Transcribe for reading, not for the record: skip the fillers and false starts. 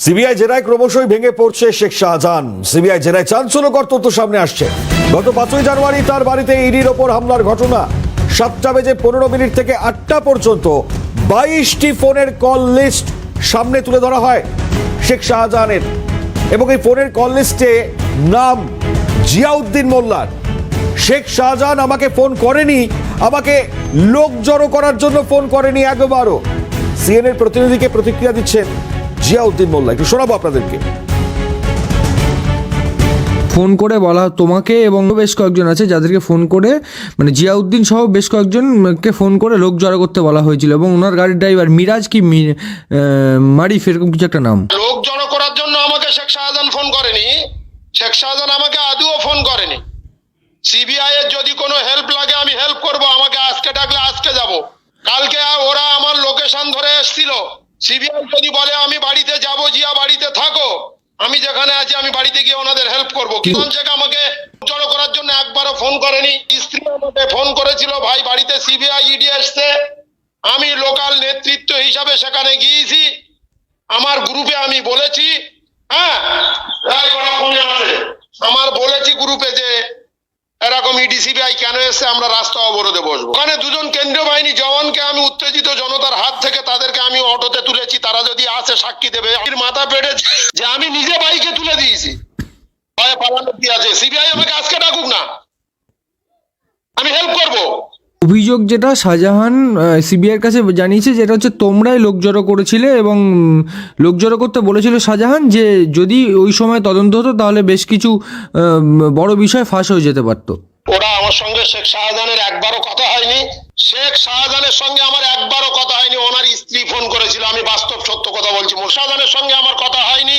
CBI জেরায় ক্রমশই ভেঙে পড়ছে শেখ শাহজাহান। সিবিআই জেরায় চাঞ্চল্যকর তথ্য সামনে আসছে। গত 5ই জানুয়ারি তার বাড়িতে ইডির ওপর হামলার ঘটনা। 7:15 থেকে 8টা পর্যন্ত 22টি ফোনের কল লিস্ট সামনে তুলে ধরা হয় শেখ শাহজাহানের, এবং এই ফোনের কল লিস্টে নাম জিয়াউদ্দিন মোল্লার। শেখ শাহজাহান আমাকে ফোন করেনি, আমাকে লোক জড়ো করার জন্য ফোন করেনি একবারও। সিএনএর প্রতিনিধিকে প্রতিক্রিয়া দিচ্ছেন জিয়াউদ্দিন মোল্লা, একটু শোনাবো আপনাদেরকে। ফোন করে বলা তোমাকে এবং বেশ কয়েকজন আছে যাদেরকে ফোন করে, মানে জিয়াউদ্দিন সহ বেশ কয়েকজনকে ফোন করে লোক জড়ো করতে বলা হয়েছিল, এবং ওনার গাড়ির ড্রাইভার মিরাজ কি মারিফ এরকম কিছু একটা নাম। লোক জড়ো করার জন্য আমাকে শেখ শাহজাহান ফোন করেনি। শেখ শাহজাহান আমাকে আদৌ ফোন করেনি। সিবিআই এর যদি কোনো হেল্প লাগে আমি হেল্প করব, আমাকে আজকে ডাকলে আজকে যাব। কালকে ওরা আমার লোকেশন ধরে এসেছিল। সিবিআই যদি বলে আমি বাড়িতে যাব, জিয়া বাড়িতে থাকো, আমি যেখানে আছি আমি বাড়িতে গিয়ে ওনাদের হেল্প করবো। কিষান শেখ আমাকে জড়ো করার জন্য একবারও ফোন করেনি। স্ত্রী আমাকে ফোন করেছিল, ভাই বাড়িতে সিবিআই ইডি এসছে। আমি লোকাল নেতৃত্ব হিসাবে সেখানে গিয়েছি, আমার গ্রুপে আমি বলেছি, হ্যাঁ ওরা ফোনে আছে, আমার বলেছি গ্রুপে যে এরকম ইডি সিবিআই কেন এসছে, আমরা রাস্তা অবরোধে বসবো। ওখানে দুজন কেন্দ্রীয় বাহিনী জওয়ানকে আমি উত্তেজিত জনতার হাত থেকে তাদেরকে আমি অটোতে তুলেছি। তারা যদি আসে সাক্ষী দেবে। মাথা পেটেছে যে আমি নিজে বাইকে তুলে দিয়েছি। ভয়ে পালানো কি আছে? সিবিআই আমাকে আজকে ডাকুক না, আমি হেল্প করবো। অভিযোগ যেটা শাহজাহান সিবিআইয়ের কাছে জানিয়েছে, যেটা হচ্ছে তোমরাই লোক জড়ো করেছিলে, এবং লোক জড়ো করতে বলেছিল শাহজাহান যে যদি ওই সময় তদন্ত হতো তাহলে বেশ কিছু বড় বিষয় ফাঁস হয়ে যেতে পারতো। ওরা আমার সঙ্গে শেখ শাহজাহানের একবারও কথা হয়নি। শেখ শাহজাহানের সঙ্গে আমার একবারও কথা হয়নি। ওনার স্ত্রী ফোন করেছিল, আমি বাস্তব সত্য কথা বলছি। শাহজাহানের সঙ্গে আমার কথা হয়নি।